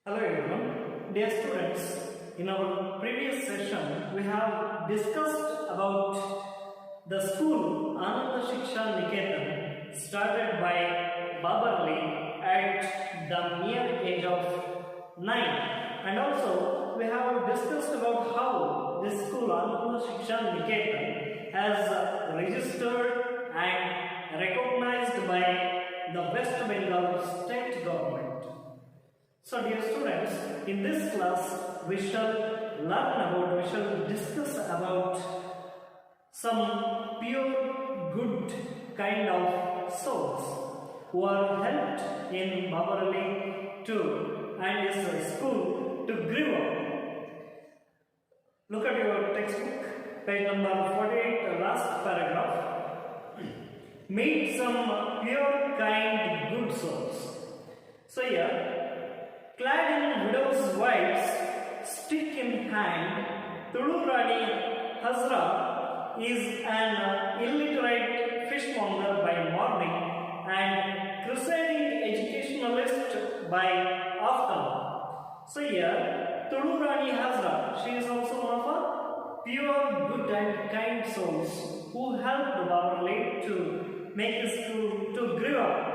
Hello everyone, dear students. In our previous session, we have discussed about the school Ananda Shiksha Niketan started by Babar at the mere age of 9, and also we have discussed about how this school Ananda Shiksha Niketan has registered and recognized by the West Bengal state government. So dear students, in this class we shall discuss about some pure good kind of souls who are helped in Babarali too and his school to grow up. Look at your textbook, page number 48, last paragraph. Meet some pure kind good souls. So here, clad in widow's wives, stick in hand, Tulurani Hazra is an illiterate fishmonger by morning and crusading educationalist by afternoon. So here, Tulurani Hazra, she is also one of a pure, good and kind souls who helped Babarli to make his school to grow up.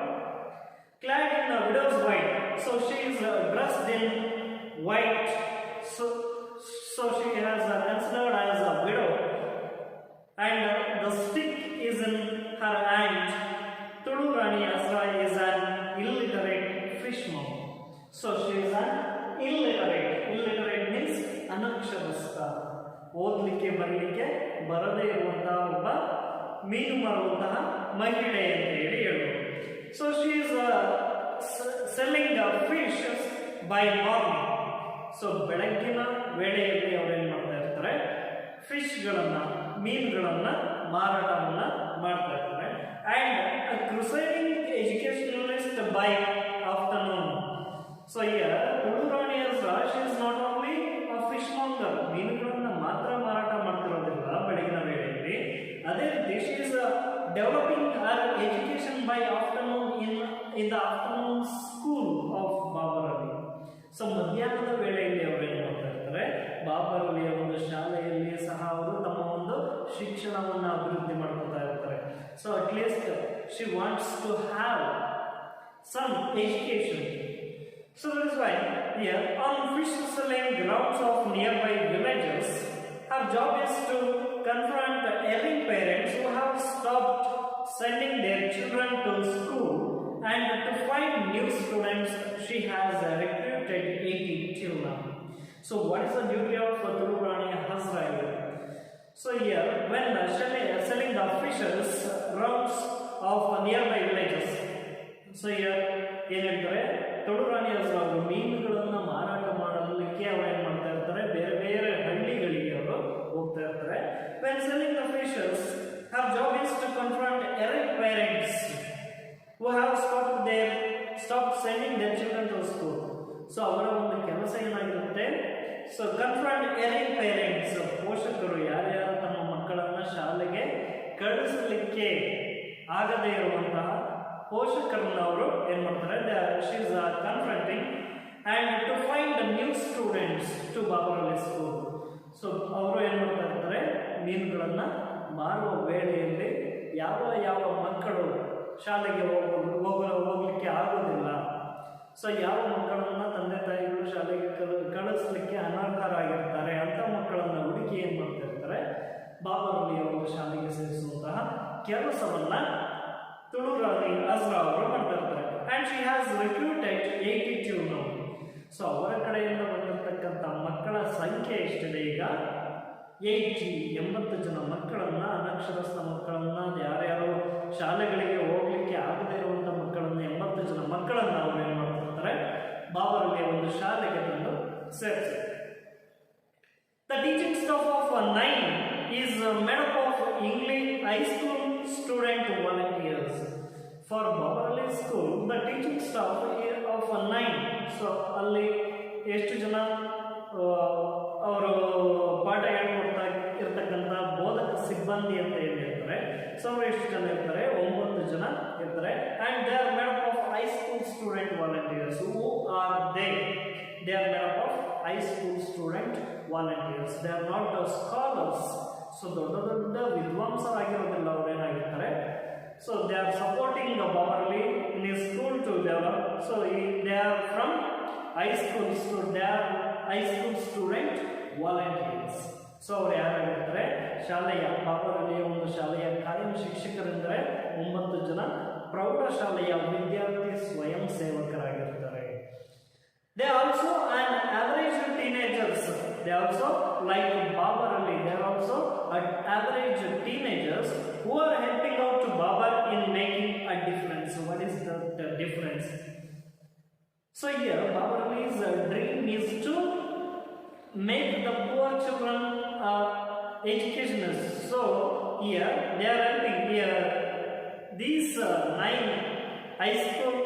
Clad in a widow's white, so she is dressed in white, so she has considered as a widow, and the stick is in her hand. Tulurani Asra is an illiterate fishmonger, so she is an illiterate. Illiterate means anaksharaska, ಓದಲಿಕ್ಕೆ ಬರಲಿಕ್ಕೆ ಬರದೇ ಇರುವಂತಹ ಒಬ್ಬ ಮೀನು ಮಾರುವಂತಹ ಮಹಿಳೆ ಅಂತ ಹೇಳಬಹುದು. So she is selling fish by morning. So ಬೆಳಗ್ಗಿನ ವೇಳೆಯಲ್ಲಿ ಅವರು ಏನು ಮಾಡ್ತಾ ಇರ್ತಾರೆ, ಫಿಶ್ಗಳನ್ನ ಮೀನುಗಳನ್ನ ಮಾರಾಟವನ್ನ ಮಾಡ್ತಾ ಇರ್ತಾರೆ. And crusading educationalist by afternoon. So here Tulurani she is not only a fishmonger, ಮೀನುಗಳನ್ನ ಮಾತ್ರ ಮಾರಾಟ ಮಾಡ್ತಿರೋದಿಲ್ಲ ಬೆಳಗಿನ ವೇಳೆಯಲ್ಲಿ, ಅದೇ ರೀತಿ she is developing her education by afternoon in the afternoon school of Babarali. So ಮಧ್ಯಾಹ್ನದ ವೇಳೆಯಲ್ಲಿ ಅವರು ಏನು ಮಾಡ್ತಾ ಇರ್ತಾರೆ, ಬಾಬರಲಿಯ ಒಂದು ಶಾಲೆಯಲ್ಲಿ ಸಹ ಅವರು ತಮ್ಮ ಒಂದು ಶಿಕ್ಷಣವನ್ನು ಅಭಿವೃದ್ಧಿ ಮಾಡ್ಕೊತಾ ಇರ್ತಾರೆ. So at least she wants to have some education. So that is why here on fish selling grounds of nearby villages, her job is to confront erring parents who have stopped sending their children to school and to find new students. She has recruited 80 till now. So what is the duty of Tulurani Hazra? So here, when selling the fishes routes of nearby villages, so here ಏನಂತಾರೆ, ತುಳುರಾಣಿ ಹಸ್ರ ಅವರು ಮೀನುಗಳನ್ನು ಮಾರಾಟ ಮಾಡಲಿಕ್ಕೆ ಅವರು ಏನು ಮಾಡ್ತಾ ಇರ್ತಾರೆ, ಬೇರೆ ಬೇರೆ ಹಳ್ಳಿಗಳಿಗೆ ಅವರು ಹೋಗ್ತಾ ಇರ್ತಾರೆ. when selling the fishes, her job is to confront erring parents who have stopped sending their children to school. So ಅವರ ಒಂದು ಕೆಲಸ ಏನಾಗಿರುತ್ತೆ, ಸೊ confront erring parents, ಪೋಷಕರು ಯಾರ್ಯಾರು ತಮ್ಮ ಮಕ್ಕಳನ್ನ ಶಾಲೆಗೆ ಕಳಿಸಲಿಕ್ಕೆ ಆಗದೇ ಇರುವಂತಹ ಪೋಷಕರನ್ನ ಅವರು ಏನು ಮಾಡ್ತಾರೆ, she is confronting and to find new students to Babarali school. So ಅವರು ಏನು ಮಾಡ್ತಾ ಇರ್ತಾರೆ, ಮೀನುಗಳನ್ನ ಮಾರುವ ವೇಳೆಯಲ್ಲಿ ಯಾವ ಮಕ್ಕಳು ಶಾಲೆಗೆ ಹೋಗಲಿಕ್ಕೆ ಆಗೋದಿಲ್ಲ, ಸೊ ಯಾವ ಮಕ್ಕಳನ್ನ ತಂದೆ ತಾಯಿಗಳು ಶಾಲೆಗೆ ಕಳಿಸ್ಲಿಕ್ಕೆ ಅನರ್ಹರಾಗಿರ್ತಾರೆ ಅಂತ ಮಕ್ಕಳನ್ನ ಹುಡುಕಿ ಏನು ಮಾಡ್ತಾ ಇರ್ತಾರೆ, ಬಾಬರಲಿಯ ಒಂದು ಶಾಲೆಗೆ ಸೇರಿಸುವಂತಹ ಕೆಲಸವನ್ನ ತುಳುರಾಣಿ ಹಸ್ರಾ ಅವರು ಮಾಡ್ತಾ ಇರ್ತಾರೆ. And she has recruited 82 now. So ಅವರ ಕಡೆಯಿಂದ ಬಂದಿರತಕ್ಕಂಥ ಮಕ್ಕಳ ಸಂಖ್ಯೆ ಎಷ್ಟಿದೆ ಈಗ, 80 ಜನ ಮಕ್ಕಳನ್ನ, ಅನಕ್ಷರಸ್ಥ ಮಕ್ಕಳನ್ನ, ಯಾರ್ಯಾರು ಶಾಲೆಗಳಿಗೆ ಹೋಗ್ಲಿಕ್ಕೆ ಆಗದೇ ಇರುವಂಥ ಮಕ್ಕಳನ್ನ, 80 ಜನ ಮಕ್ಕಳನ್ನ ಅವರು ಏನು ಮಾಡ್ತಿರ್ತಾರೆ, ಬಾಬರಲಿಯ ಒಂದು ಶಾಲೆಗೆ ತಂದು ಸೇರಿಸ್ತಾರೆ. The teaching staff of 9 is made up of English high school student volunteers. For Babarali school, the teaching staff of 9, so ಅಲ್ಲಿ ಎಷ್ಟು ಜನ ಅವರು ಪಾಠ ಹೇಳ್ಕೊಡ್ತಾ ಇರ್ತಕ್ಕಂಥ ಬೋಧಕ ಸಿಬ್ಬಂದಿ ಅಂತ ಹೇಳಿರ್ತಾರೆ, ಸೊ ಅವರು ಎಷ್ಟು ಜನ ಇರ್ತಾರೆ, 9 ಜನ ಇರ್ತಾರೆ. and they are made up of high school student volunteers. Who are they? they are made up of high school student volunteers. They are not scholars. So ದೊಡ್ಡ ದೊಡ್ಡ ವಿದ್ವಾಂಸರಾಗಿರೋದಿಲ್ಲ ಅವರೇನಾಗಿರ್ತಾರೆ. So they are supporting the Babarali in his school to develop. So they are from high school, so they are high school student volunteers. So ಅವ್ರು ಯಾರಾಗಿರ್ತಾರೆ, ಶಾಲೆಯ ಬಾಬರಲಿಯ ಒಂದು ಶಾಲೆಯ ಕಾಯಂ ಶಿಕ್ಷಕರೆಂದರೆ 9 ಜನ ಪ್ರೌಢಶಾಲೆಯ ವಿದ್ಯಾರ್ಥಿ ಸ್ವಯಂ ಸೇವಕರಾಗಿರ್ತಾರೆ. They also an average teenagers. They also like Babarali. They are also an average teenagers who are helping out to Babar in making a difference. What is the difference? So here Babarali's dream is to make the poor children educationists. So here they are helping. Here these 9 high school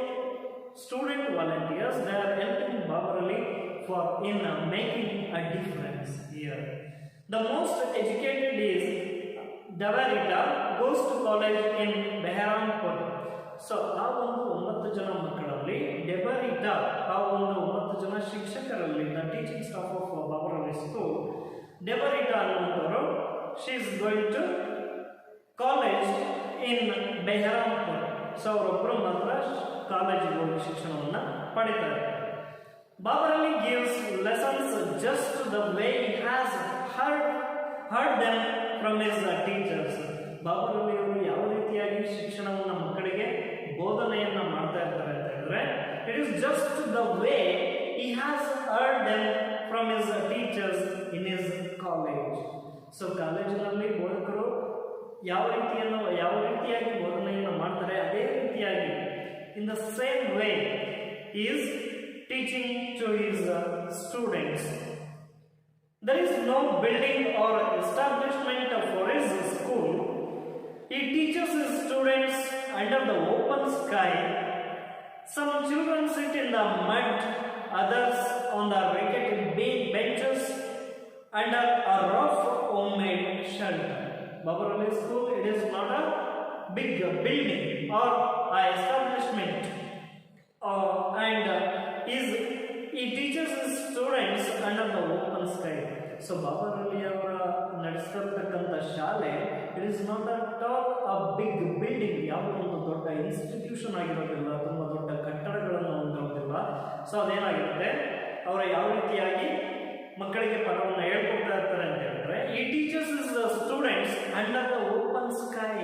student volunteers, they are helping Babarali for in making a difference here. The most educated is Davarita, goes to college in Beharampur. So ಆ ಒಂದು 9 ಜನ ಮಕ್ಕಳಲ್ಲಿ ಡೆಬರಿಟಾ ಆ ಒಂದು 9 ಜನ ಶಿಕ್ಷಕರಲ್ಲಿ the teaching staff of Babarali school, Debarita ಅನ್ನುವಂಥವರು she is going to college in Berhampur. So ಅವರೊಬ್ಬರು ಮಾತ್ರ ಕಾಲೇಜಿಗೆ ಹೋಗಿ ಶಿಕ್ಷಣವನ್ನು ಪಡಿತಾರೆ. Babarali gives lessons just the way he has heard them from his teachers. ಬಾಬರಲಿ ಅವರು ಯಾವ ರೀತಿಯಾಗಿ ಶಿಕ್ಷಣವನ್ನು ಮಕ್ಕಳಿಗೆ ಬೋಧನೆಯನ್ನ ಮಾಡ್ತಾ ಇರ್ತಾರೆ ಅಂತ ಹೇಳಿದ್ರೆ, it is just the way he has heard them from his teachers in his college. So ಕಾಲೇಜಿನಲ್ಲಿ ಬೋಧಕರು ಯಾವ ರೀತಿಯಾಗಿ ಬೋಧನೆಯನ್ನು ಮಾಡ್ತಾರೆ, ಅದೇ ರೀತಿಯಾಗಿ in the same way he is teaching to his students. There is no building or establishment for his school. He teaches his students under the open sky. Some children sit in the mud, others on the rickety benches under a rough homemade shelter. Babarali School, it is not a big building or a establishment, and he teaches his students under the open sky. So Babarali ಅವರ ನಡೆಸಿರ್ತಕ್ಕಂಥ ಶಾಲೆ, it is not at all a big building, ಯಾವುದೋ ಒಂದು ದೊಡ್ಡ institution ಆಗಿರೋದಿಲ್ಲ, ತುಂಬ ದೊಡ್ಡ ಕಟ್ಟಡಗಳನ್ನು ಹೊಂದಿರೋದಿಲ್ಲ. ಸೊ ಅದೇನಾಗಿರುತ್ತೆ, ಅವರ ಯಾವ ರೀತಿಯಾಗಿ ಮಕ್ಕಳಿಗೆ ಪಾಠವನ್ನು ಹೇಳ್ಕೊಡ್ತಾ ಇರ್ತಾರೆ ಅಂತ ಹೇಳಿದ್ರೆ, ಈ teachers is students under the open sky.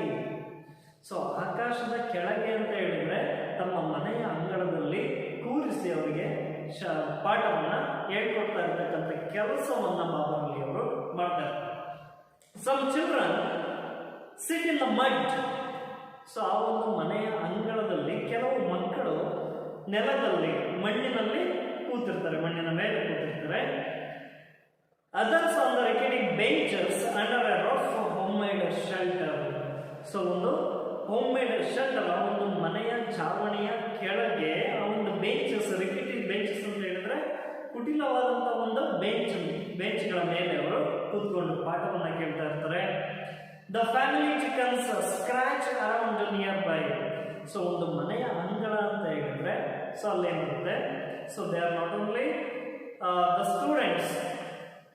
So ಆಕಾಶದ ಕೆಳಗೆ ಅಂತ ಹೇಳಿದ್ರೆ ತಮ್ಮ ಮನೆಯ ಅಂಗಳದಲ್ಲಿ ಕೂರಿಸಿ ಅವರಿಗೆ ಪಾಠವನ್ನ ಹೇಳ್ಕೊಡ್ತಾ ಇರ್ತಕ್ಕಂಥ ಕೆಲಸವನ್ನ ಬಾಬರಲಿ ಅವರು ಮಾಡ್ತಾರೆ. Some children sit in the mud. So ಆ ಒಂದು ಮನೆಯ ಅಂಗಳದಲ್ಲಿ ಕೆಲವು ಮಕ್ಕಳು ನೆಲದಲ್ಲಿ ಮಣ್ಣಿನಲ್ಲಿ ಕೂತಿರ್ತಾರೆ, ಮಣ್ಣಿನ ಮೇಲೆ ಕೂತಿರ್ತಾರೆ. Others on the rickety benches under A rough homemade shelter. So ಒಂದು ಹೋಮ್ಮೇಡ್ ಶೆಲ್ಟರ್, ಆ ಒಂದು ಮನೆಯ ಛಾವಣಿಯ ಕೆಳಗೆ ಆ ಒಂದು ಬೆಂಚಸ್, ರಿಕಿಟಿ ಬೆಂಚಸ್ ಅಂತ ಹೇಳಿದ್ರೆ ಕುಟಿಲವಾದಂಥ ಒಂದು ಬೆಂಚ್ಗಳ ಮೇಲೆ ಅವರು ಕೂತ್ಕೊಂಡು ಪಾಠವನ್ನ ಕೇಳ್ತಾ ಇರ್ತಾರೆ. The family chickens scratch around nearby. So ಒಂದು ಮನೆಯ ಅಂಗಳ ಅಂತ ಹೇಳಿದ್ರೆ ಸೊ ಅಲ್ಲೇನಿರುತ್ತೆ, so they are not only the students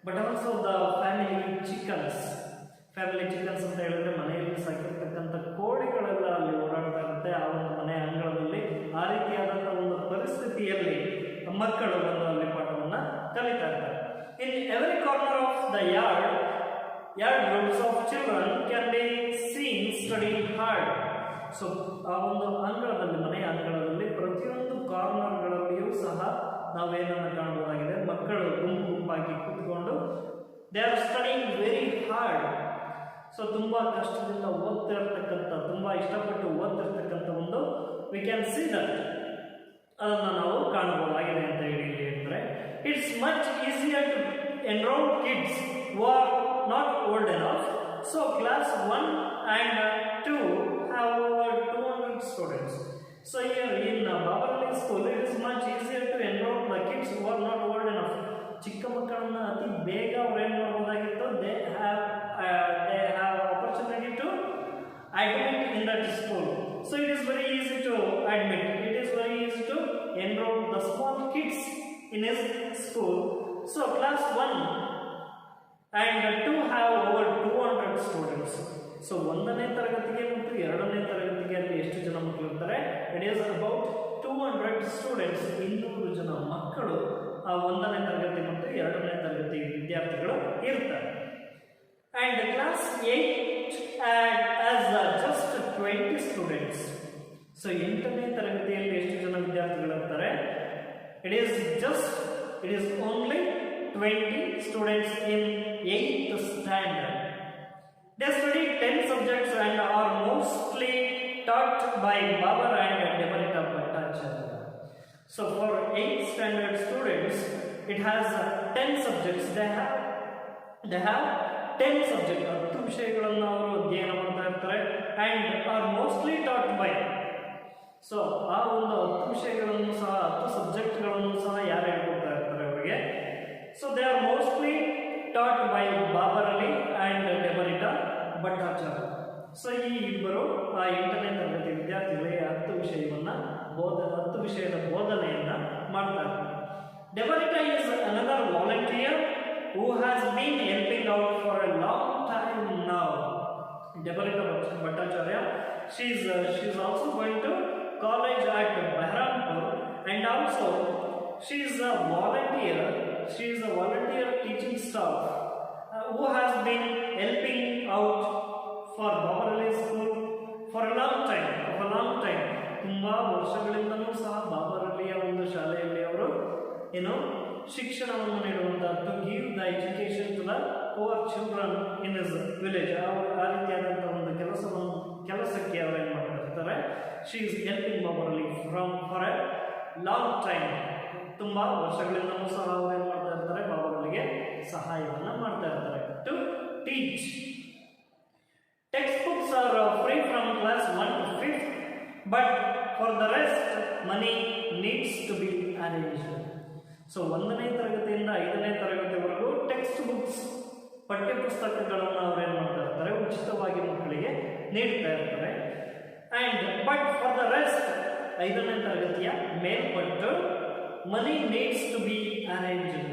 but also the family chickens. Family chickens ಅಂತ ಹೇಳಿದ್ರೆ ಮನೆಯಲ್ಲಿ ಸಾಕಿರ್ತಕ್ಕಂಥ ಕೋಳಿಗಳೆಲ್ಲ ಅಲ್ಲಿ ಓಡಾಡ್ತಾ ಇರುತ್ತೆ ಆ ಒಂದು ಮನೆಯ ಅಂಗಳದಲ್ಲಿ. ಆ ರೀತಿಯಾದಂಥ ಒಂದು ಪರಿಸ್ಥಿತಿಯಲ್ಲಿ ಮಕ್ಕಳು ಬಂದು ಅಲ್ಲಿ ಪಾಠವನ್ನು ಕಲಿತಾ ಇರ್ತಾರೆ. In every corner of the yard groups of children can be seen study hard. So ಆ ಒಂದು ಅಂಗಳದಲ್ಲಿ, ಮನೆಯ ಅಂಗಳದಲ್ಲಿ ಪ್ರತಿಯೊಂದು ಕಾರ್ನರ್ಗಳಲ್ಲಿಯೂ ಸಹ ನಾವೇನನ್ನು ಕಾಣಬಹುದಾಗಿದೆ, ಮಕ್ಕಳು ಗುಂಪಾಗಿ ಕೂತ್ಕೊಂಡು they are studying very hard. So ತುಂಬ ಕಷ್ಟದಿಂದ ಓದ್ತಿರ್ತಕ್ಕಂಥ, ತುಂಬ ಇಷ್ಟಪಟ್ಟು ಓದ್ತಿರ್ತಕ್ಕಂಥ ಒಂದು ವಿ ಕ್ಯಾನ್ ಸಿ ದಟ್, ಅದನ್ನು ನಾವು ಕಾಣಬಹುದಾಗಿದೆ ಅಂತ ಹೇಳಿದ್ರೆ, it's much easier to enrol kids who are not old enough. So class 1 and 2 have over 200 students. So here in Babarali school, it is much easier to enroll the kids who are not old enough. ಚಿಕ್ಕ ಮಕ್ಕಳನ್ನ ಅತಿ ಬೇಗ ಅವ್ರು ಏನು ಮಾಡಬಹುದಾಗಿತ್ತು, they have opportunity to admit in that school. So it is very easy to admit, it is very easy to enroll the small kids in his school. So class 1 and 2 have over 200 students. So ಒಂದನೇ ತರಗತಿಗೆ ಮತ್ತು ಎರಡನೇ ತರಗತಿಗೆ ಅಲ್ಲಿ ಎಷ್ಟು ಜನ ಮಕ್ಕಳು ಇರ್ತಾರೆ? It is about 200 students. 200 ಜನ ಮಕ್ಕಳು ಆ ಒಂದನೇ ತರಗತಿ ಮತ್ತು ಎರಡನೇ ತರಗತಿ ವಿದ್ಯಾರ್ಥಿಗಳು ಇರ್ತಾರೆ. And class 8 has just 20 students. So ಎಂಟನೇ ತರಗತಿಯಲ್ಲಿ ಎಷ್ಟು ಜನ ವಿದ್ಯಾರ್ಥಿಗಳು ಇರ್ತಾರೆ? It is only 20 students in 8th standard. They study 10 subjects and are mostly taught by Babar and Debarita Bhattacharya. So for 8th standard students, it has 10 subjects. They have 10 subjects. 10 ವಿಷಯಗಳನ್ನು ಅವರು ಅಧ್ಯಯನ ಮಾಡ್ತಾ ಇರ್ತಾರೆ and are mostly taught by. So ಆ ಒಂದು 10 ವಿಷಯಗಳನ್ನು ಸಹ 10 ಸಬ್ಜೆಕ್ಟ್ಗಳನ್ನು ಸಹ ಯಾರು ಹೇಳ್ಕೊಡ್ತಾ ಇರ್ತಾರೆ ಅವರಿಗೆ? So they are mostly taught by Babar and Debarita Bhattacharya. So ಈ ಇಬ್ಬರು ಆ 8ನೇ ತರಗತಿ ವಿದ್ಯಾರ್ಥಿಗಳಿಗೆ 10 ವಿಷಯದ ಬೋಧನೆಯನ್ನ ಮಾಡ್ತಾರೆ. Debarita is another volunteer who has been helping out for a long time now. Debarita Bhattacharya, she's also going to college at Bahrampur, and also she is a volunteer teaching staff who has been helping out for Babar school for a long time. ತುಂಬಾ ವರ್ಷಗಳಿಂದಲೂ ಸಹ ಬಾಬರಲ್ಲಿಯ ಒಂದು ಶಾಲೆಯಲ್ಲಿ ಅವರು ಶಿಕ್ಷಣವನ್ನು ನೀಡುವಂತಹದ್ದು, give the education to the poor children in his village. ಅವರು ಆ ರೀತಿಯಾದಂತಹ ಒಂದು ಕೆಲಸಕ್ಕೆ ಅವರು ಏನು ಮಾಡ್ತಾ ಇರ್ತಾರೆ? She is helping Babarali for a long time. ತುಂಬಾ ವರ್ಷಗಳಿಂದಲೂ ಸಹ ಅವರು ಏನು ಮಾಡ್ತಾ ಇರ್ತಾರೆ? ಬಾಬರಲ್ಲಿಗೆ ಸಹಾಯವನ್ನು ಮಾಡ್ತಾ ಇರ್ತಾರೆ to teach. Text books are free from class 1 to 5th, but for the rest money needs to be arranged. So 1ನೇ ತರಗತಿಯಿಂದ 5ನೇ ತರಗತಿವರೆಗೂ ಟೆಕ್ಸ್ಟ್ ಬುಕ್ಸ್, ಪಠ್ಯ ಪುಸ್ತಕಗಳನ್ನು ಅವರು ಏನು ಮಾಡ್ತಾ ಇರ್ತಾರೆ? ಉಚಿತವಾಗಿ ಮಕ್ಕಳಿಗೆ ನೀಡ್ತಾ ಇರ್ತಾರೆ. And but for the rest 5ನೇ ತರಗತಿಯ ಮೇಲ್ಪಟ್ಟು ಮನಿ ನೀಡ್ಸ್ ಟು ಬಿ ಅರೇಂಜ್ಡ್.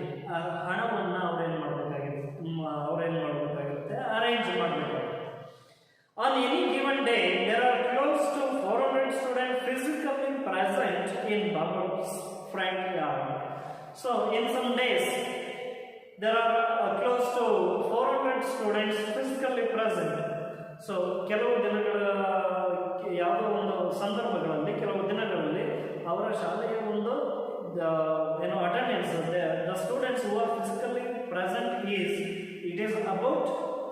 ಹಣವನ್ನು ಅವ್ರೇನು ಮಾಡಬೇಕಾಗಿರುತ್ತೆ? ಅರೇಂಜ್ ಮಾಡಬೇಕಾಗುತ್ತೆ. On any given day, there are close to 400 students physically present in Babar's front yard. So, in some days, there are close to 400 students physically present. So, ಕೆಲವು ದಿನಗಳ ಯಾವುದೋ ಒಂದು ಸಂದರ್ಭಗಳಲ್ಲಿ, ಕೆಲವು ದಿನಗಳಲ್ಲಿ ಅವರ ಶಾಲೆಯ ಒಂದು attendance, the students who are physically present it is about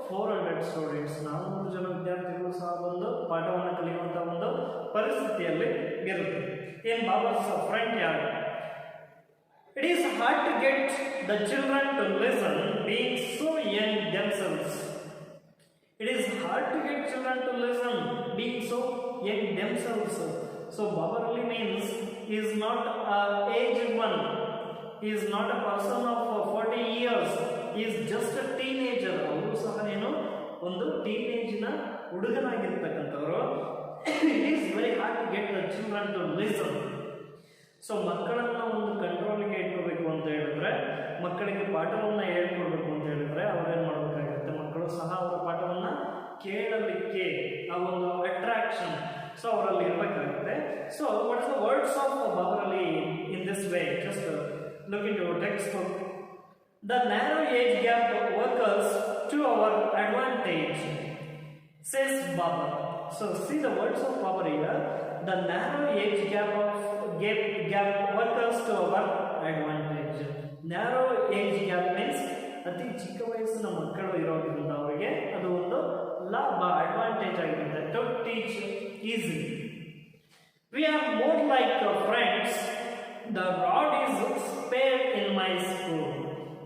400 students. 400 ಜನ ವಿದ್ಯಾರ್ಥಿಗಳು ಸಹ ಒಂದು ಪಾಠವನ್ನು ಕಲಿಯುವಂತಹ ಒಂದು ಪರಿಸ್ಥಿತಿಯಲ್ಲಿ ಇರುತ್ತೆ. In Baba's front yard, it is hard to get the children to listen, being so young themselves. It is hard to get children to listen, being so young themselves. So Babarali means he is not an aged one. He is not a person of 40 years. He is just a teenager. ಅವರು ಸಹ ಒಂದು ಟೀನೇಜ್ನ ಹುಡುಗನಾಗಿರ್ತಕ್ಕಂಥವ್ರು. It is very hard to get the children to listen. So ಮಕ್ಕಳನ್ನ ಒಂದು ಕಂಟ್ರೋಲಿಗೆ ಇಟ್ಕೋಬೇಕು ಅಂತ ಹೇಳಿದ್ರೆ, ಮಕ್ಕಳಿಗೆ ಪಾಠವನ್ನು ಹೇಳ್ಕೊಡ್ಬೇಕು ಅಂತ ಹೇಳಿದ್ರೆ ಅವ್ರೇನು ಮಾಡಬೇಕಾಗುತ್ತೆ? ಮಕ್ಕಳು ಸಹ ಅವರ ಪಾಠವನ್ನ ಕೇಳಲಿಕ್ಕೆ ಆ ಒಂದು ಅಟ್ರಾಕ್ಷನ್ ಅವರಲ್ಲಿ ಇರಬೇಕಾಗುತ್ತೆ. So what is the words of Babarali in this way? Just look into text book. The narrow age gap works to our advantage, says Babar. So see the words of Babar here. The narrow age gap works to our advantage. Narrow age gap means ಅತಿ ಚಿಕ್ಕ ವಯಸ್ಸಿನ ಮಕ್ಕಳು ಇರೋದ್ರಿಂದ ಅವರಿಗೆ ಅದು ಒಂದು ಲಾಭ, advantage ಆಗಿರುತ್ತೆ. To teach easily. We are more like friends. The rod is spared in my school.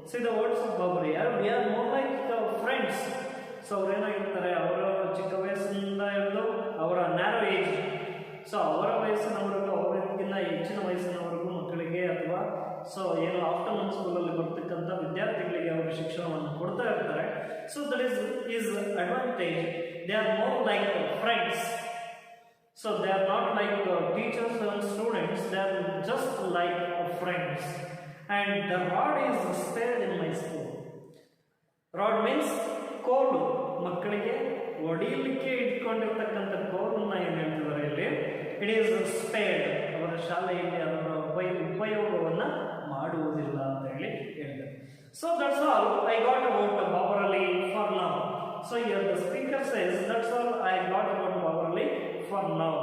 See the words of Babar here. We are more like friends. So ಅವ್ರೇನಾಗಿರ್ತಾರೆ? ಅವರು ಚಿಕ್ಕ ವಯಸ್ಸಿನಿಂದ ಹಿಡಿದು ಅವರ ನ್ಯಾರೋ ಏಜ್, ಸೊ ಅವರ ವಯಸ್ಸಿನವರೆಗೂ, ಅವರಿಗಿಂತ ಹೆಚ್ಚಿನ ವಯಸ್ಸಿನವರೆಗೂ ಮಕ್ಕಳಿಗೆ ಅಥವಾ ಸೊ ಏನು ಆಫ್ಟರ್ನೂನ್ ಸ್ಕೂಲಲ್ಲಿ ಬರ್ತಕ್ಕಂಥ ವಿದ್ಯಾರ್ಥಿಗಳಿಗೆ ಅವರು ಶಿಕ್ಷಣವನ್ನು ಕೊಡ್ತಾ ಇರ್ತಾರೆ. So that is advantage. They are more like friends. So they are not like teachers and students, they are just like friends. and the rod is spared in my school. Rod means ಕೋಲು, ಮಕ್ಕಳಿಗೆ ಹೊಡೆಯಲಿಕ್ಕೆ ಇಟ್ಕೊಂಡಿರ್ತಕ್ಕಂಥ ಕೋಲನ್ನ ಏನು ಹೇಳ್ತಿದ್ದಾರೆ ಇಲ್ಲಿ, it is ಸ್ಪೇರ್ಡ್, ಅವರ ಶಾಲೆಯಲ್ಲಿ ಅದರ ಉಪಯೋಗವನ್ನು ಮಾಡುವುದಿಲ್ಲ ಅಂತ ಹೇಳಿ ಹೇಳಿದ್ದಾರೆ. So that's all I got about Babar Ali for now. So here the speaker says that's all I got about Babar Ali for now.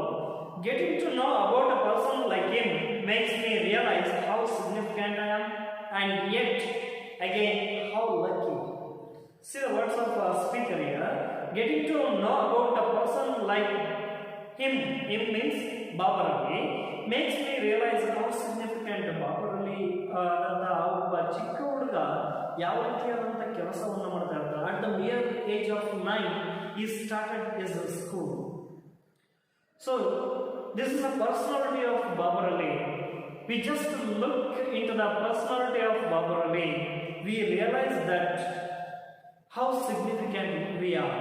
Getting to know about a person like him makes me realize how significant I am, and yet again how lucky. See the words of speaker here. Getting to know about a person like him means Babar Ali, makes me realize how significant Babar Ali ಅಂತ ಒಬ್ಬ ಚಿಕ್ಕ ಹುಡುಗ ಯಾವ ರೀತಿಯಾದಂಥ ಕೆಲಸವನ್ನು ಮಾಡ್ತಾ ಇರ್ತಾರೆ. At the mere age of 9 he started his school. So this is a personality of Babar Ali. We just look into the personality of Babar Ali, we realize that how significant we are.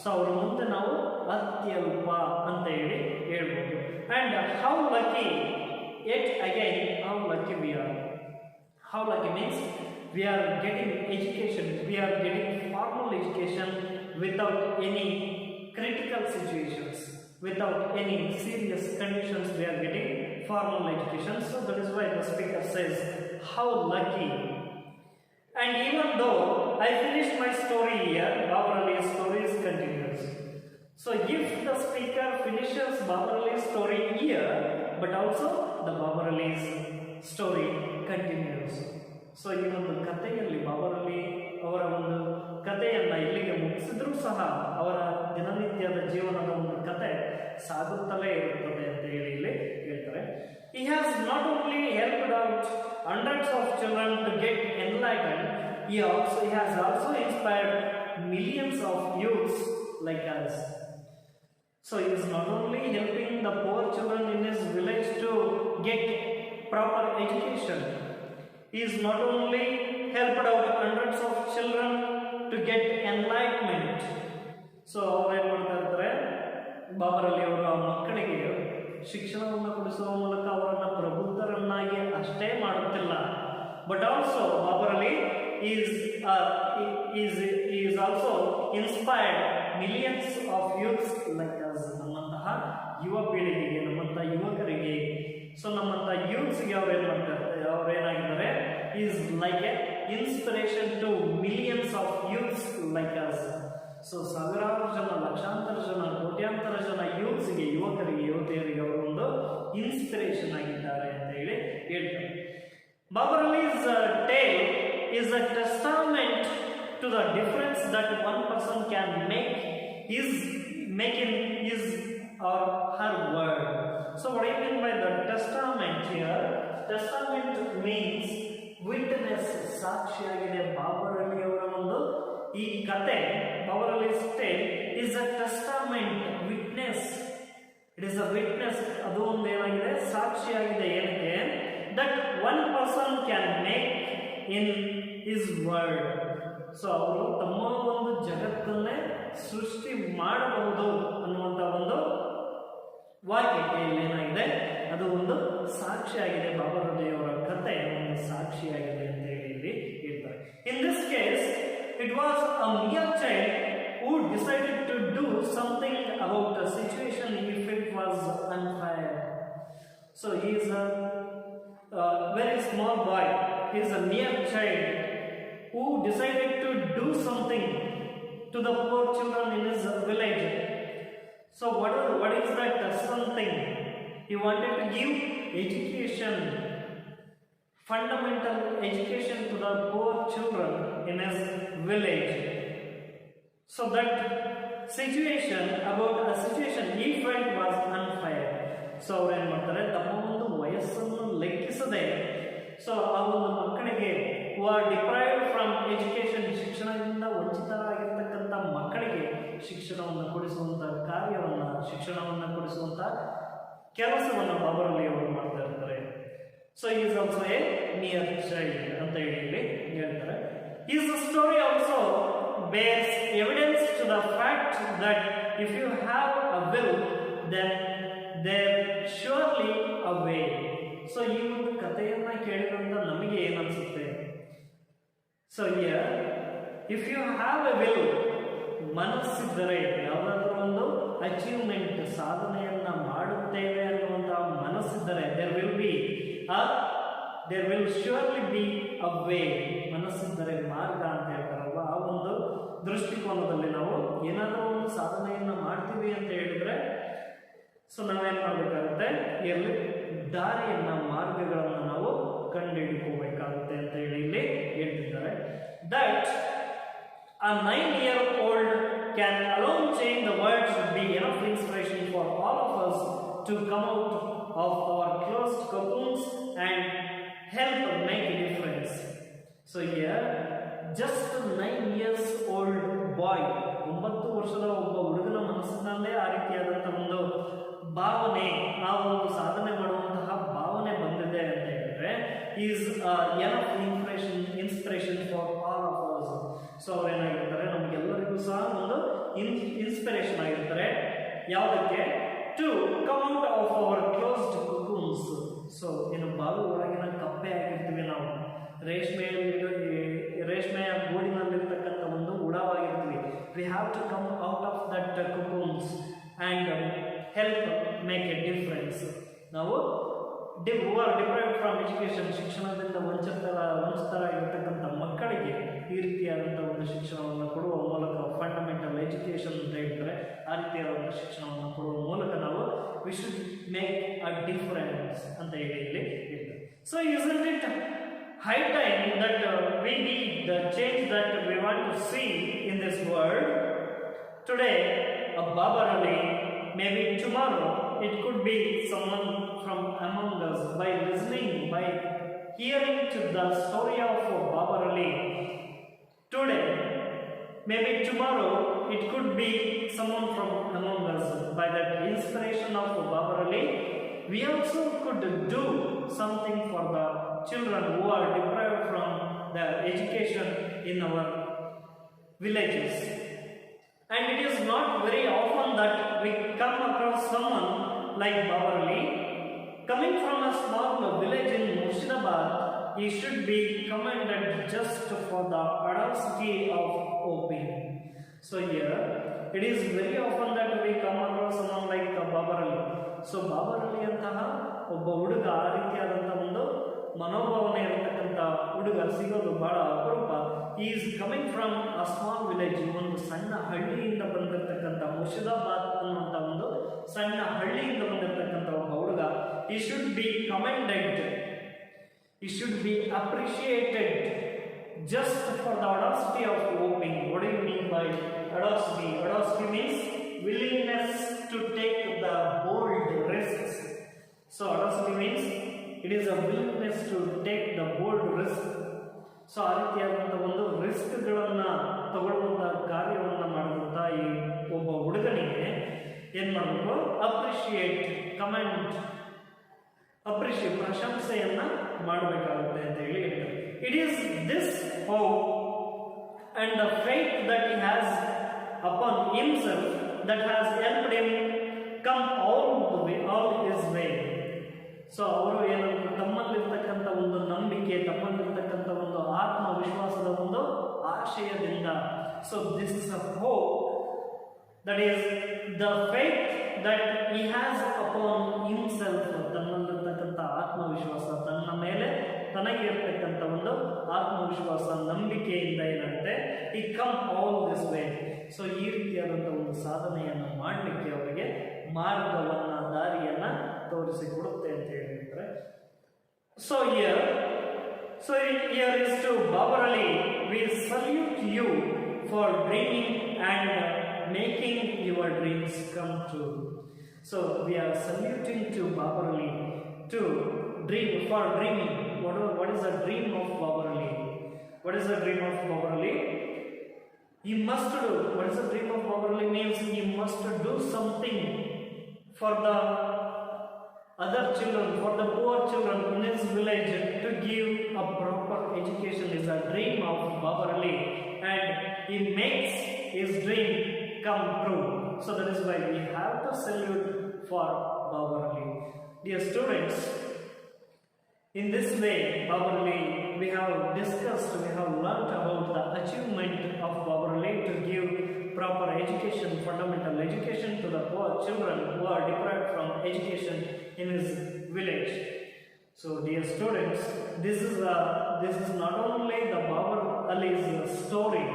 So ಅವರ ಮುಂದೆ ನಾವು ಅತ್ಯಲ್ಪ ಅಂತ ಹೇಳಿ ಹೇಳ್ಬೋದು. And how lucky, yet again how lucky we are. How lucky means we are getting education, we are getting formal education without any critical situations, without any serious conditions. We are getting formal education. So that is why the speaker says how lucky. And even though I finished my story here, Babar Ali's story is continuous. So if the speaker finishes Babar Ali's story here, but also the Babar Ali's story continues. So ಈ ಒಂದು ಕಥೆಯಲ್ಲಿ ಬಾಬರ್ ಅಲಿ ಅವರ ಒಂದು ಕಥೆಯನ್ನು ಇಲ್ಲಿಗೆ ಮುಗಿಸಿದ್ರೂ ಸಹ ಅವರ ದಿನನಿತ್ಯದ ಜೀವನದ ಒಂದು ಕಥೆ ಸಾಗುತ್ತಲೇ ಇರುತ್ತದೆ ಅಂತ ಹೇಳಿ ಇಲ್ಲಿ ಹೇಳ್ತಾರೆ. He has not only helped out hundreds of children to get enlightened, he has also inspired millions of youths like us. So he is not only helping the poor children in his village to get proper education, he is not only helped out hundreds of children to get enlightenment. So ಅವರು ಏನು ಮಾಡ್ತಾ ಇರ್ತಾರೆ, ಬಾಬರ್ ಅಲಿ ಅವರು ಆ ಮಕ್ಕಳಿಗೆ ಶಿಕ್ಷಣವನ್ನು ಕೊಡಿಸುವ ಮೂಲಕ ಅವರನ್ನು ಪ್ರಬುದ್ಧರನ್ನಾಗಿ ಅಷ್ಟೇ ಮಾಡುತ್ತಿಲ್ಲ, but also Babar Ali is also inspired millions of youths like us. ನಮ್ಮಂತಹ ಯುವ ಪೀಳಿಗೆಗೆ, ನಮ್ಮಂತಹ ಯುವಕರಿಗೆ, ಸೊ ನಮ್ಮಂತಹ ಯೂತ್ಸ್ಗೆ ಅವ್ರೇನಾಗಿದ್ದಾರೆ, is like a inspiration to millions of youths like us. So ಸಾವಿರಾರು ಜನ, ಲಕ್ಷಾಂತರ ಜನ, ಕೋಟ್ಯಾಂತರ ಜನ ಯೂತ್ಸ್ಗೆ, ಯುವಕರಿಗೆ, ಯುವತಿಯರಿಗೆ ಅವರು ಒಂದು ಇನ್ಸ್ಪಿರೇಷನ್ ಆಗಿದ್ದಾರೆ ಅಂತ ಹೇಳಿ ಹೇಳ್ತಾರೆ. Babur ಅಲಿ's tale is a testament to the difference that one person can make in his or her world. So what I mean by the testament here, testament means witness, ಸಾಕ್ಷಿಯಾಗಿದೆ. ಬಾಬರ್ ಅಲಿ ಅವರ ಒಂದು ಈ ಕತೆ, Babur ಅಲಿ's tale is a testament, witness. It is a witness, ಅದು ಒಂದು ಏನಾಗಿದೆ, ಸಾಕ್ಷಿಯಾಗಿದೆ. ಏನಕ್ಕೆ? that one person can make in his world. So ಅವರು ತಮ್ಮ ಒಂದು ಜಗತ್ತನ್ನೇ ಸೃಷ್ಟಿ ಮಾಡಬಹುದು ಅನ್ನುವಂಥ ಒಂದು ವಾಕ್ಯಕ್ಕೆ ಏನಾಗಿದೆ, ಅದು ಒಂದು ಸಾಕ್ಷಿಯಾಗಿದೆ. ಬಾಬರ್ ಅಲಿ ಅವರ ಕಥೆ ಒಂದು ಸಾಕ್ಷಿಯಾಗಿದೆ ಅಂತ ಹೇಳಿ ಇಲ್ಲಿ ಹೇಳ್ತಾರೆ. In this case it was a mere child who decided to do something about a situation if it was unfair. So he is a very small boy, he is a mere child who decided to do something to the poor children in his village. So what is that something? He wanted to give education, fundamental education to the poor children in his village. So that situation, about a situation he felt was unfair. So ಅವ್ರು ಏನು ಮಾಡ್ತಾರೆ, ತಮ್ಮ ಒಂದು ವಯಸ್ಸನ್ನು ಲೆಕ್ಕಿಸದೆ, so ಆ ಒಂದು ಮಕ್ಕಳಿಗೆ ಹೂ ಆರ್ ಡಿಪ್ರೈವ್ಡ್ ಫ್ರಮ್ ಎಜುಕೇಶನ್, ಶಿಕ್ಷಣದಿಂದ ವಂಚಿತರಾಗಿರ್ತಕ್ಕಂಥ ಮಕ್ಕಳಿಗೆ ಶಿಕ್ಷಣವನ್ನು ಕೊಡಿಸುವಂಥ ಕಾರ್ಯವನ್ನು, ಶಿಕ್ಷಣವನ್ನು ಕೊಡಿಸುವಂಥ ಕೆಲಸವನ್ನು ಬಾಬರ್ ಅಲಿ ಅವರು ಮಾಡ್ತಾ ಇರ್ತಾರೆ. So is also a near child ಅಂತ ಹೇಳಿ ಹೇಳ್ತಾರೆ. Is story also bears evidence to the fact that if you have a will then there surely a way. So ಈ ಒಂದು ಕಥೆಯನ್ನ ಕೇಳಿದಂತ ನಮಗೆ ಏನನ್ಸುತ್ತೆ? So if you have a will, ಮನಸ್ಸಿದ್ದರೆ ಯಾವುದಾದ್ರೂ ಒಂದು ಅಚೀವ್ಮೆಂಟ್ ಸಾಧನೆಯನ್ನ ಮಾಡುತ್ತೇವೆ ಅನ್ನುವಂತಹ ಮನಸ್ಸಿದ್ದರೆ there will surely be a way. ಮನಸ್ಸಿದ್ದರೆ ಮಾರ್ಗ ಅಂತ ಹೇಳ್ತಾರಲ್ವ, ಆ ಒಂದು ದೃಷ್ಟಿಕೋನದಲ್ಲಿ ನಾವು ಏನಾದರೂ ಒಂದು ಸಾಧನೆಯನ್ನ ಮಾಡ್ತೀವಿ ಅಂತ ಹೇಳಿದ್ರೆ ಸೊ ನಾವೇನ್ ಮಾಡಬೇಕಾಗುತ್ತೆ, ಇಲ್ಲಿ ದಾರಿಯನ್ನ ಮಾರ್ಗಗಳನ್ನು ನಾವು ಕಂಡುಹಿಡ್ಕೋಬೇಕಾಗುತ್ತೆ ಅಂತ ಹೇಳಿ ಇಲ್ಲಿ ಹೇಳ್ತಿದ್ದಾರೆ. That a 9-year-old can alone change the world should be enough inspiration for all of us to come out of our closed cocoons and help make a difference. So here, just a 9 years old boy, 9 ವರ್ಷದ ಒಬ್ಬ ಹುಡುಗನ ಮನಸ್ಸಿನಲ್ಲೇ ಆ ರೀತಿಯಾದಂತಹ ಒಂದು ಭಾವನೆ, ಆ ಒಂದು ಸಾಧನೆ ಮಾಡುವಂತಹ ಭಾವನೆ ಬಂದಿದೆ ಅಂತ ಹೇಳಿದ್ರೆ is enough inspiration for all of us. So ಅವ್ರು ಏನಾಗಿರ್ತಾರೆ, ನಮಗೆಲ್ಲರಿಗೂ ಸಹ ಒಂದು ಇನ್ಸ್ಪಿರೇಷನ್ ಆಗಿರ್ತಾರೆ. ಯಾವುದಕ್ಕೆ? To come out of our closed cocoons. So ಏನು ಬಾವಿ ಒಳಗಿನ ಕಪ್ಪೆ ಆಗಿರ್ತೀವಿ ನಾವು, ರೇಷ್ಮೆಯ ಗೂಡಿನಲ್ಲಿರ್ತಕ್ಕಂಥ ಒಂದು ಹುಳವಾಗಿರ್ತೀವಿ. We have to come out of that cocoons and help make a difference. ನಾವು who are deprived from education, ಶಿಕ್ಷಣದಿಂದ ವಂಚಿತರಾಗಿರ್ತಕ್ಕಂಥ ಮಕ್ಕಳಿಗೆ ಈ ರೀತಿಯಾದಂಥ ಒಂದು ಶಿಕ್ಷಣವನ್ನು ಕೊಡುವ ಮೂಲಕ, ಫಂಡಮೆಂಟಲ್ ಎಜುಕೇಷನ್ ಅಂತ ಹೇಳ್ತಾರೆ, ಆ ರೀತಿಯಾದಂಥ ಶಿಕ್ಷಣವನ್ನು ಕೊಡುವ ಮೂಲಕ ನಾವು we should make a difference ಅಂತ ಹೇಳಿ ಇಲ್ಲಿ ಹೇಳ್ತಾರೆ. So isn't it high time that we need the change that we want to see in this world? Today, a Babar Ali, maybe tomorrow it could be someone from among us. By listening, by hearing to the story of Babar Ali today, maybe tomorrow it could be someone from among us. By that inspiration of Babar Ali, we also could do something for the children who are deprived from the education in our villages. And it is not very often that we come across someone like Babar Ali. Coming from a small village in Murshidabad, he should be commended just for the audacity of hoping. So here, it is very often that we come across someone like Babar Ali. So Babar Ali ಅಂತಹ ಒಬ್ಬ ಹುಡುಗ, ಆ ರೀತಿಯಾದಂಥ ಒಂದು ಮನೋಭಾವನೆ ಇರತಕ್ಕಂಥ ಹುಡುಗ ಸಿಗೋದು ಬಹಳ ಅಪರೂಪ. Is coming from a small village, ಒಂದು ಸಣ್ಣ ಹಳ್ಳಿಯಿಂದ ಬಂದಿರತಕ್ಕಂಥ ಮುರ್ಷಿದಾಬಾದ್ ಅನ್ನುವಂಥ ಒಂದು ಸಣ್ಣ ಹಳ್ಳಿಯಿಂದ ಬಂದಿರತಕ್ಕಂಥ ಒಬ್ಬ ಹುಡುಗ. ಈ ಶುಡ್ ಬಿ ಕಮೆಂಡೆಡ್, ಈ should be appreciated just for the audacity of hoping. What do you mean by audacity? Audacity means willingness to take the bold risks. So audacity means it is a willingness to take the bold risk. So ಆ ರೀತಿಯಾದಂಥ ಒಂದು ರಿಸ್ಕ್ಗಳನ್ನ ತಗೊಳ್ಳುವಂಥ ಕಾರ್ಯವನ್ನು ಮಾಡಿದಂಥ ಈ ಒಬ್ಬ ಹುಡುಗನಿಗೆ ಏನು ಮಾಡಬೇಕು? ಅಪ್ರಿಷಿಯೇಟ್, ಕಮೆಂಟ್, ಪ್ರಶಂಸೆಯನ್ನ ಮಾಡಬೇಕಾಗುತ್ತೆ ಅಂತ ಹೇಳಿ ಹೇಳ್ತಾರೆ. It is this hope and the faith that he has upon himself that has helped him come all his way. So ಅವರು ಏನಂದ್ರೆ ತಮ್ಮಲ್ಲಿರ್ತಕ್ಕಂಥ ಒಂದು ನಂಬಿಕೆ, ತಮ್ಮಲ್ಲಿರ್ತಕ್ಕಂಥ ಒಂದು ಆತ್ಮವಿಶ್ವಾಸದ ಒಂದು ಆಶಯದಿಂದ, so this is a hope, that is the faith that he has upon himself. ತನ್ನಲ್ಲಿರ್ತಕ್ಕಂಥ ಆತ್ಮವಿಶ್ವಾಸ, ತನ್ನ ಮೇಲೆ ತನಗೆ ಇರ್ತಕ್ಕಂಥ ಒಂದು ಆತ್ಮವಿಶ್ವಾಸ, ನಂಬಿಕೆಯಿಂದ ಏನಾಗುತ್ತೆ, ಈ come all this way. So ಈ ರೀತಿಯಾದಂಥ ಒಂದು ಸಾಧನೆಯನ್ನು ಮಾಡಲಿಕ್ಕೆ ಅವರಿಗೆ ಮಾರ್ಗವನ್ನ, ದಾರಿಯನ್ನ ತೋರಿಸಿಕೊಡುತ್ತೆ ಅಂತ ಹೇಳಿದ್ರೆ. So here is to Babar Ali, we salute you for dreaming and making your dreams come true. So we are saluting to Babar Ali to dream, for dreaming. What is the dream of Babar Ali? What is the dream of Babar Ali? He must do. What is the dream of Babar Ali? Means he must do something for the other children, for the poor children in his village, to give a proper education is a dream of Babar Ali, and he makes his dream come true. So that is why we have to salute for Babar Ali. Dear students, In this way, Babar Ali, we have discussed, we have learnt about the achievement of Babar Ali to give proper education, fundamental education to the poor children who are deprived from education in his village. So, dear students, this is not only the Babar Ali's story.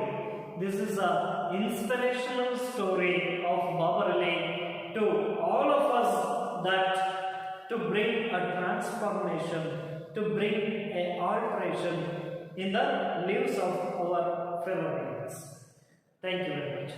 This is an inspirational story of Babar Ali to all of us, that to bring a transformation, to bring an alteration in the lives of our fellow beings. Thank you very much.